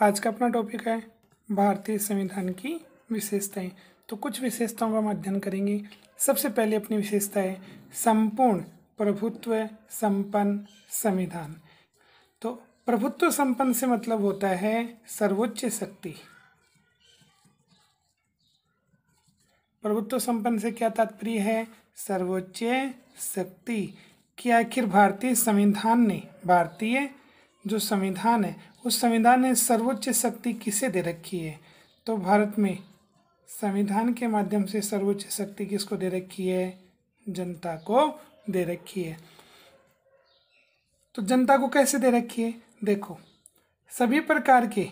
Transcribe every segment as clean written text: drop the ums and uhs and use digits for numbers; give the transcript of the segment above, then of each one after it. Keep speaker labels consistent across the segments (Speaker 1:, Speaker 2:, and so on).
Speaker 1: आज का अपना टॉपिक है भारतीय संविधान की विशेषताएं। तो कुछ विशेषताओं का हम अध्ययन करेंगे। सबसे पहले अपनी विशेषता है संपूर्ण प्रभुत्व संपन्न संविधान। तो प्रभुत्व संपन्न से मतलब होता है सर्वोच्च शक्ति। प्रभुत्व संपन्न से क्या तात्पर्य है? सर्वोच्च शक्ति। कि आखिर भारतीय जो संविधान है उस संविधान ने सर्वोच्च शक्ति किसे दे रखी है? तो भारत में संविधान के माध्यम से सर्वोच्च शक्ति किसको दे रखी है? जनता को दे रखी है। तो जनता को कैसे दे रखी है? देखो, सभी प्रकार के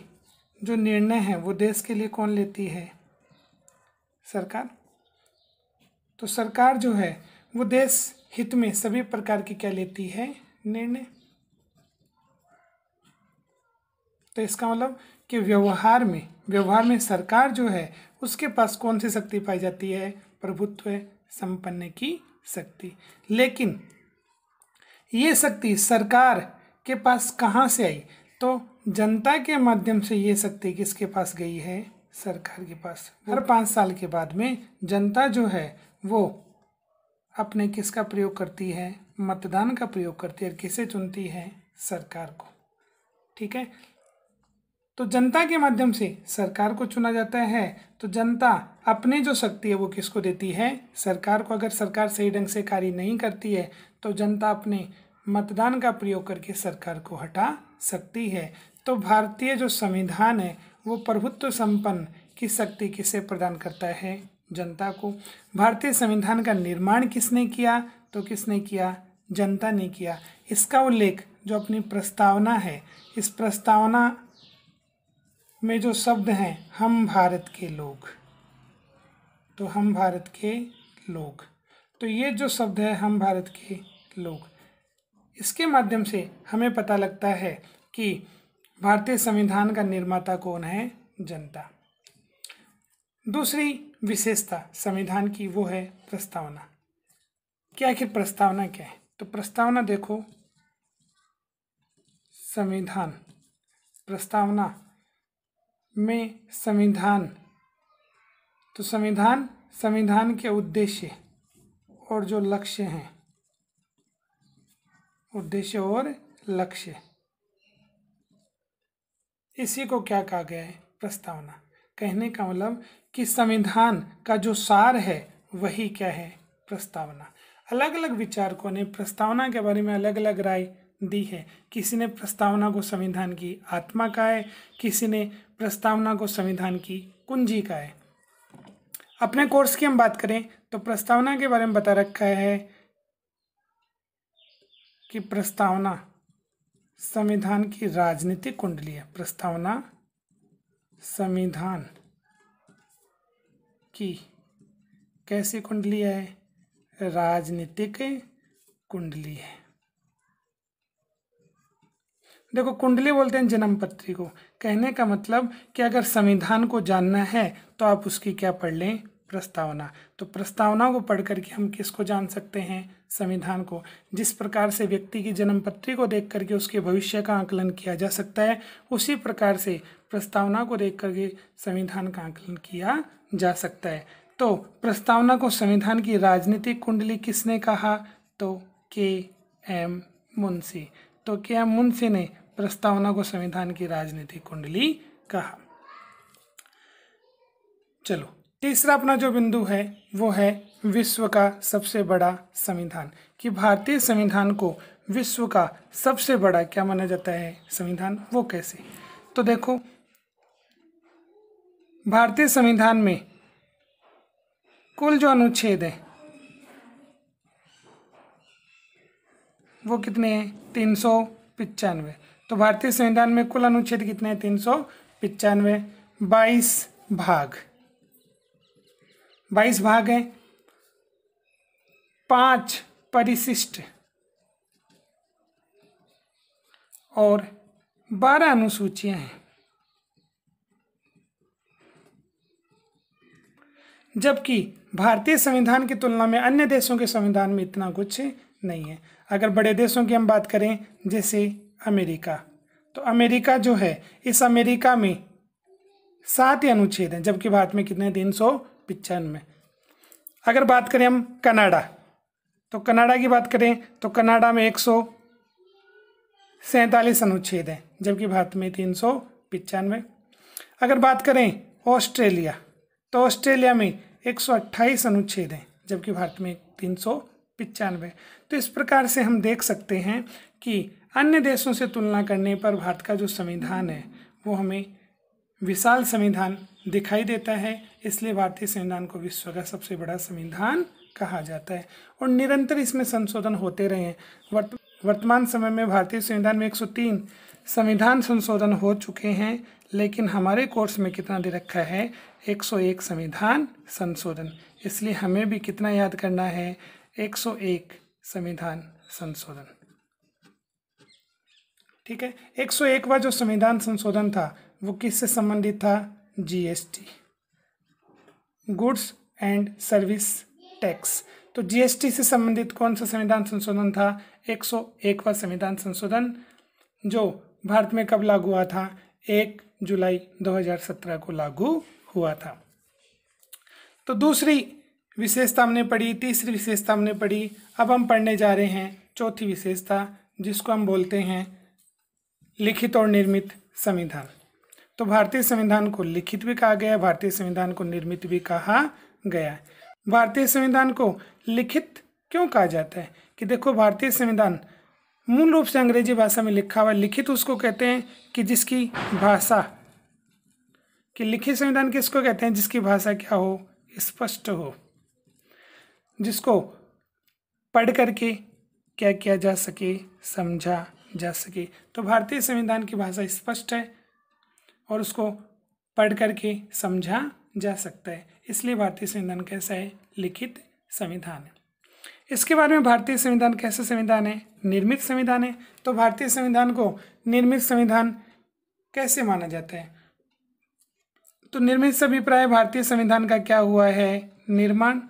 Speaker 1: जो निर्णय हैं वो देश के लिए कौन लेती है? सरकार। तो सरकार जो है वो देश हित में सभी प्रकार की क्या लेती है? निर्णय। तो इसका मतलब कि व्यवहार में सरकार जो है उसके पास कौन सी शक्ति पाई जाती है? प्रभुत्व संपन्न की शक्ति। लेकिन ये शक्ति सरकार के पास कहाँ से आई? तो जनता के माध्यम से ये शक्ति किसके पास गई है? सरकार के पास। हर 5 साल के बाद में जनता जो है वो अपने किसका प्रयोग करती है? मतदान का प्रयोग करती है। और किसे चुनती है? सरकार को। ठीक है। तो जनता के माध्यम से सरकार को चुना जाता है। तो जनता अपनी जो शक्ति है वो किसको देती है? सरकार को। अगर सरकार सही ढंग से कार्य नहीं करती है तो जनता अपने मतदान का प्रयोग करके सरकार को हटा सकती है। तो भारतीय जो संविधान है वो प्रभुत्व संपन्न की शक्ति किसे प्रदान करता है? जनता को। भारतीय संविधान का निर्माण किसने किया? तो किसने किया? जनता ने किया। इसका उल्लेख जो अपनी प्रस्तावना है, इस प्रस्तावना में जो शब्द हैं हम भारत के लोग, तो हम भारत के लोग, तो ये जो शब्द है हम भारत के लोग, इसके माध्यम से हमें पता लगता है कि भारतीय संविधान का निर्माता कौन है? जनता। दूसरी विशेषता संविधान की वो है प्रस्तावना। क्या आखिर प्रस्तावना क्या है? तो प्रस्तावना देखो, संविधान प्रस्तावना में संविधान, तो संविधान के उद्देश्य और जो लक्ष्य हैं, उद्देश्य और लक्ष्य, इसी को क्या कहा गया है? प्रस्तावना। कहने का मतलब कि संविधान का जो सार है वही क्या है? प्रस्तावना। अलग अलग विचारकों ने प्रस्तावना के बारे में अलग अलग राय दी है। किसी ने प्रस्तावना को संविधान की आत्मा कहा है, किसी ने प्रस्तावना को संविधान की कुंजी कहा है। अपने कोर्स की हम बात करें तो प्रस्तावना के बारे में बता रखा है कि प्रस्तावना संविधान की राजनीतिक कुंडली है। प्रस्तावना संविधान की कैसी कुंडली है? राजनीतिक कुंडली है। देखो, कुंडली बोलते हैं जन्म पत्री को। कहने का मतलब कि अगर संविधान को जानना है तो आप उसकी क्या पढ़ लें? प्रस्तावना। तो प्रस्तावना को पढ़ करके हम किसको जान सकते हैं? संविधान को। जिस प्रकार से व्यक्ति की जन्म पत्री को देख करके उसके भविष्य का आकलन किया जा सकता है, उसी प्रकार से प्रस्तावना को देख करके संविधान का आकलन किया जा सकता है। तो प्रस्तावना को संविधान की राजनीतिक कुंडली किसने कहा? तो के.एम. मुंशी। तो के.एम. मुंशी ने प्रस्तावना को संविधान की राजनीतिक कुंडली कहा। चलो, तीसरा अपना जो बिंदु है वो है विश्व का सबसे बड़ा संविधान। कि भारतीय संविधान को विश्व का सबसे बड़ा क्या माना जाता है? संविधान। वो कैसे? तो देखो, भारतीय संविधान में कुल जो अनुच्छेद है वो कितने हैं? 395। तो भारतीय संविधान में कुल अनुच्छेद कितने हैं? 395। 22 भाग हैं, 5 परिशिष्ट और 12 अनुसूचियां हैं। जबकि भारतीय संविधान की तुलना में अन्य देशों के संविधान में इतना कुछ नहीं है। अगर बड़े देशों की हम बात करें जैसे अमेरिका, तो अमेरिका जो है, इस अमेरिका में 7 ही अनुच्छेद हैं, जबकि भारत में कितने, 395। अगर बात करें हम कनाडा, तो कनाडा की बात करें तो कनाडा में 147 अनुच्छेद हैं, जबकि भारत में 395। अगर बात करें ऑस्ट्रेलिया, तो ऑस्ट्रेलिया में 128 अनुच्छेद हैं, जबकि भारत में 395। तो इस प्रकार से हम देख सकते हैं कि अन्य देशों से तुलना करने पर भारत का जो संविधान है वो हमें विशाल संविधान दिखाई देता है। इसलिए भारतीय संविधान को विश्व का सबसे बड़ा संविधान कहा जाता है और निरंतर इसमें संशोधन होते रहे हैं। वर्तमान समय में भारतीय संविधान में 103 संविधान संशोधन हो चुके हैं, लेकिन हमारे कोर्स में कितना दे रखा है, 101 संविधान संशोधन। इसलिए हमें भी कितना याद करना है, 101 संविधान संशोधन। ठीक है, 101वां जो संविधान संशोधन था वो किससे संबंधित था, GST, goods and service tax. तो जीएसटी से संबंधित कौन सा संविधान संशोधन था, 101वां संविधान संशोधन, जो भारत में कब लागू हुआ था, 1 जुलाई 2017 को लागू हुआ था। तो दूसरी विशेषता हमने पढ़ी, तीसरी विशेषता हमने पढ़ी। अब हम पढ़ने जा रहे हैं चौथी विशेषता, जिसको हम बोलते हैं लिखित और निर्मित संविधान। तो भारतीय संविधान को लिखित भी कहा गया है, भारतीय संविधान को निर्मित भी कहा गया है। भारतीय संविधान को लिखित क्यों कहा जाता है कि देखो, भारतीय संविधान मूल रूप से अंग्रेजी भाषा में लिखा हुआ। लिखित उसको कहते हैं कि जिसकी भाषा, कि लिखित संविधान किसको कहते हैं, जिसकी भाषा क्या हो, स्पष्ट हो, जिसको पढ़ करके क्या किया जा सके, समझा जा सके। तो भारतीय संविधान की भाषा स्पष्ट है और उसको पढ़ करके समझा जा सकता है, इसलिए भारतीय संविधान कैसा है, लिखित संविधान है। इसके बारे में भारतीय संविधान कैसा संविधान है, निर्मित संविधान है। तो भारतीय संविधान को निर्मित संविधान कैसे माना जाता है, तो निर्मित से अभिप्राय भारतीय संविधान का क्या हुआ है, निर्माण।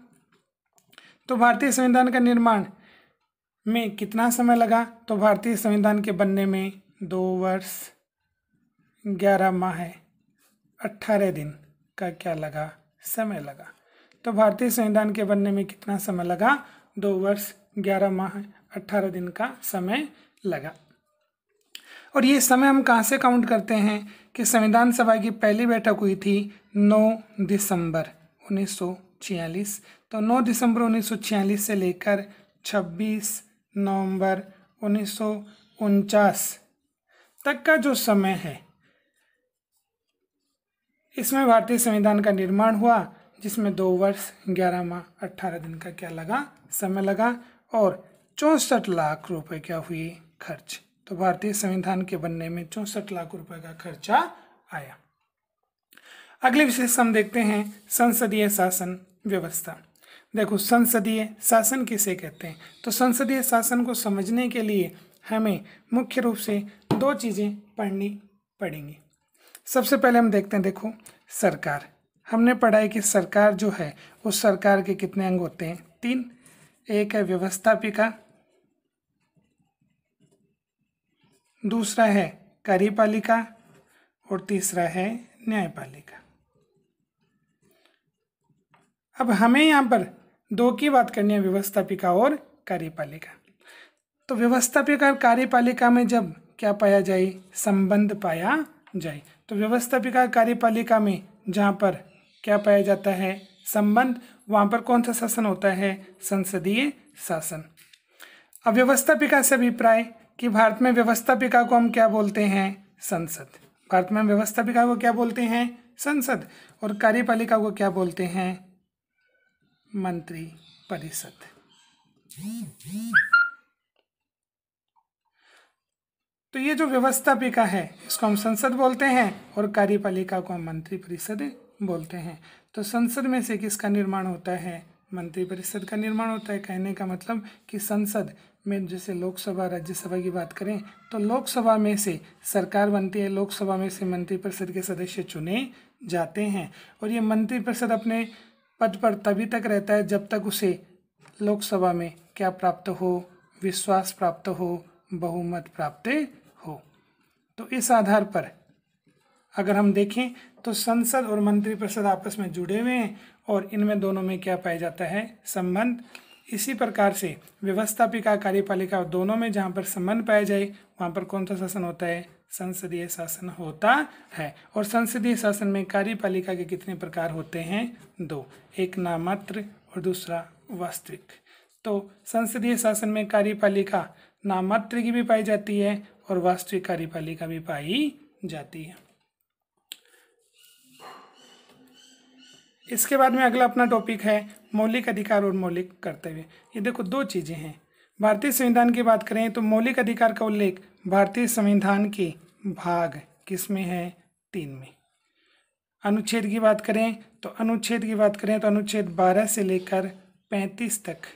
Speaker 1: तो भारतीय संविधान का निर्माण में कितना समय लगा, तो भारतीय संविधान के बनने में 2 वर्ष 11 माह 18 दिन का क्या लगा, समय लगा। तो भारतीय संविधान के बनने में कितना समय लगा, 2 वर्ष 11 माह 18 दिन का समय लगा। और ये समय हम कहाँ से काउंट करते हैं कि संविधान सभा की पहली बैठक हुई थी 9 दिसंबर 1946। तो 9 दिसंबर 1946 से लेकर 26 नवंबर 1949 तक का जो समय है, इसमें भारतीय संविधान का निर्माण हुआ, जिसमें 2 वर्ष 11 माह 18 दिन का क्या लगा, समय लगा, और 64 लाख रुपए क्या हुए, खर्च। तो भारतीय संविधान के बनने में 64 लाख रुपए का खर्चा आया। अगले विशेष हम देखते हैं संसदीय शासन व्यवस्था। देखो, संसदीय शासन किसे कहते हैं, तो संसदीय शासन को समझने के लिए हमें मुख्य रूप से 2 चीज़ें पढ़नी पड़ेंगी। सबसे पहले हम देखते हैं, देखो, सरकार। हमने पढ़ा है कि सरकार जो है उस सरकार के कितने अंग होते हैं, 3। एक है व्यवस्थापिका, दूसरा है कार्यपालिका और तीसरा है न्यायपालिका। अब हमें यहाँ पर 2 की बात करनी है, व्यवस्थापिका और कार्यपालिका। तो व्यवस्थापिका और कार्यपालिका में जब क्या पाया जाए, संबंध पाया जाए। तो व्यवस्थापिका कार्यपालिका में जहाँ पर क्या पाया जाता है, संबंध, वहाँ पर कौन सा शासन होता है, संसदीय शासन। अब व्यवस्थापिका से अभिप्राय कि भारत में व्यवस्थापिका को हम क्या बोलते हैं, संसद। भारत में व्यवस्थापिका को क्या बोलते हैं, संसद। और कार्यपालिका को क्या बोलते हैं, मंत्री परिषद। तो ये जो व्यवस्थापिका है इसको हम संसद बोलते हैं और कार्यपालिका को हम मंत्री परिषद बोलते हैं। तो संसद में से किसका निर्माण होता है, मंत्री परिषद का निर्माण होता है। कहने का मतलब कि संसद में जैसे लोकसभा राज्यसभा की बात करें तो लोकसभा में से सरकार बनती है, लोकसभा में से मंत्री परिषद के सदस्य चुने जाते हैं और ये मंत्री परिषद अपने पद पर तभी तक रहता है जब तक उसे लोकसभा में क्या प्राप्त हो, विश्वास प्राप्त हो, बहुमत प्राप्त हो। तो इस आधार पर अगर हम देखें तो संसद और मंत्रिपरिषद आपस में जुड़े हुए हैं और इनमें दोनों में क्या पाया जाता है, संबंध। इसी प्रकार से व्यवस्थापिका कार्यपालिका दोनों में जहाँ पर संबंध पाया जाए वहाँ पर कौन सा शासन होता है, संसदीय शासन होता है। और संसदीय शासन में कार्यपालिका के कितने प्रकार होते हैं, दो, एक नाममात्र और दूसरा वास्तविक। तो संसदीय शासन में कार्यपालिका नाममात्र की भी पाई जाती है और वास्तविक कार्यपालिका भी पाई जाती है। इसके बाद में अगला अपना टॉपिक है मौलिक अधिकार और मौलिक कर्तव्य। ये देखो दो चीजें हैं। भारतीय संविधान की बात करें तो मौलिक अधिकार का उल्लेख भारतीय संविधान के भाग किसमें है, 3 में। अनुच्छेद की बात करें तो अनुच्छेद 12 से लेकर 35 तक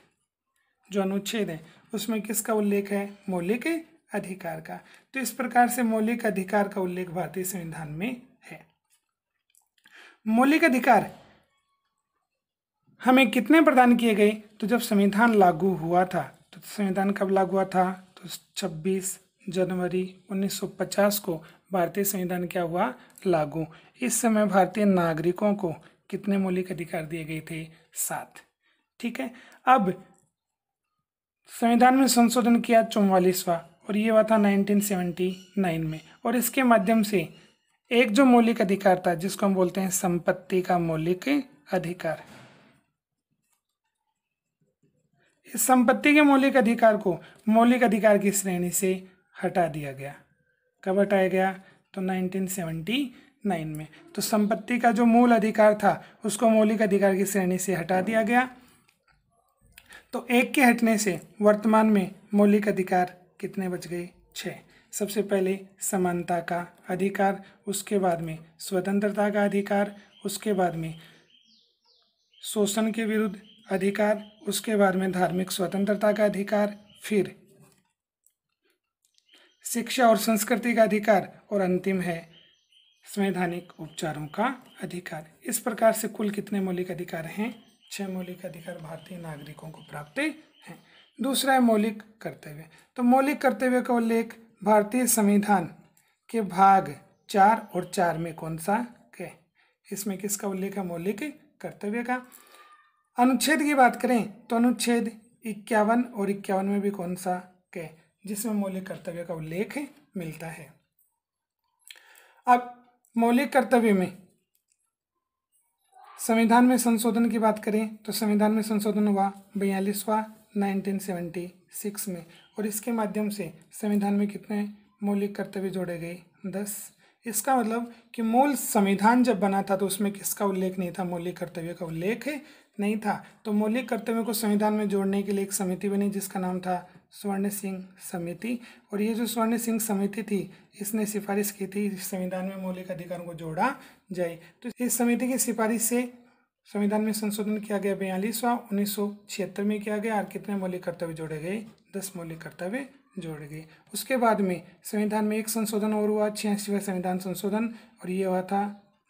Speaker 1: जो अनुच्छेद है उसमें किसका उल्लेख है, मौलिक अधिकार का। तो इस प्रकार से मौलिक अधिकार का उल्लेख भारतीय संविधान में है। मौलिक अधिकार हमें कितने प्रदान किए गए, तो जब संविधान लागू हुआ था, तो संविधान कब लागू हुआ था, तो 26 जनवरी 1950 को भारतीय संविधान क्या हुआ, लागू। इस समय भारतीय नागरिकों को कितने मौलिक अधिकार दिए गए थे, 7। ठीक है। अब संविधान में संशोधन किया 44वां और ये हुआ था 1979 में। और इसके माध्यम से एक जो मौलिक अधिकार था जिसको हम बोलते हैं संपत्ति का मौलिक अधिकार, इस संपत्ति के मौलिक अधिकार को मौलिक अधिकार की श्रेणी से हटा दिया गया। कब हटाया गया, तो 1979 में। तो संपत्ति का जो मूल अधिकार था उसको मौलिक अधिकार की श्रेणी से हटा दिया गया। तो एक के हटने से वर्तमान में मौलिक अधिकार कितने बच गए, 6। सबसे पहले समानता का अधिकार, उसके बाद में स्वतंत्रता का अधिकार, उसके बाद में शोषण के विरुद्ध अधिकार, उसके बाद में धार्मिक स्वतंत्रता का अधिकार, फिर शिक्षा और संस्कृति का अधिकार और अंतिम है संवैधानिक उपचारों का अधिकार। इस प्रकार से कुल कितने मौलिक अधिकार हैं, 6 मौलिक अधिकार भारतीय नागरिकों को प्राप्त हैं। दूसरा है मौलिक कर्तव्य। तो मौलिक कर्तव्य का उल्लेख भारतीय संविधान के भाग 4 और 4 में कौन सा है, इसमें किसका उल्लेख है, मौलिक कर्तव्य का। अनुच्छेद की बात करें तो अनुच्छेद 51 और 51 में भी कौन सा है, जिसमें मौलिक कर्तव्य का उल्लेख मिलता है। अब मौलिक कर्तव्य में संविधान में संशोधन की बात करें तो संविधान में संशोधन हुआ 42वां 1976 में और इसके माध्यम से संविधान में कितने मौलिक कर्तव्य जोड़े गए, 10। इसका मतलब कि मूल संविधान जब बना था तो उसमें किसका उल्लेख नहीं था, मौलिक कर्तव्य का उल्लेख नहीं था। तो मौलिक कर्तव्यों को संविधान में जोड़ने के लिए एक समिति बनी जिसका नाम था स्वर्ण सिंह समिति। और ये जो स्वर्ण सिंह समिति थी इसने सिफारिश की थी संविधान में मौलिक अधिकारों को जोड़ा जाए। तो इस समिति की सिफारिश से संविधान में संशोधन किया गया 42वां 1976 में किया गया और कितने मौलिक कर्तव्य जोड़े गए, 10 मौलिक कर्तव्य जोड़े गए। उसके बाद में संविधान में एक संशोधन और हुआ 86वां संविधान संशोधन और ये हुआ था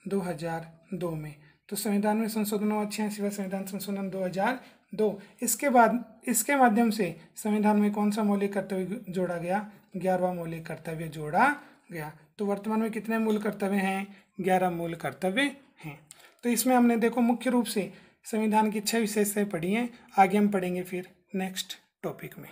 Speaker 1: 2002 में। तो संविधान में संशोधन हुआ 86वां संविधान संशोधन 2002। इसके बाद इसके माध्यम से संविधान में कौन सा मौलिक कर्तव्य जोड़ा गया, 11वां मौलिक कर्तव्य जोड़ा गया। तो वर्तमान में कितने मूल कर्तव्य हैं, 11 मूल कर्तव्य हैं। तो इसमें हमने देखो मुख्य रूप से संविधान की 6 विशेषताएं पढ़ी हैं। आगे हम पढ़ेंगे फिर नेक्स्ट टॉपिक में।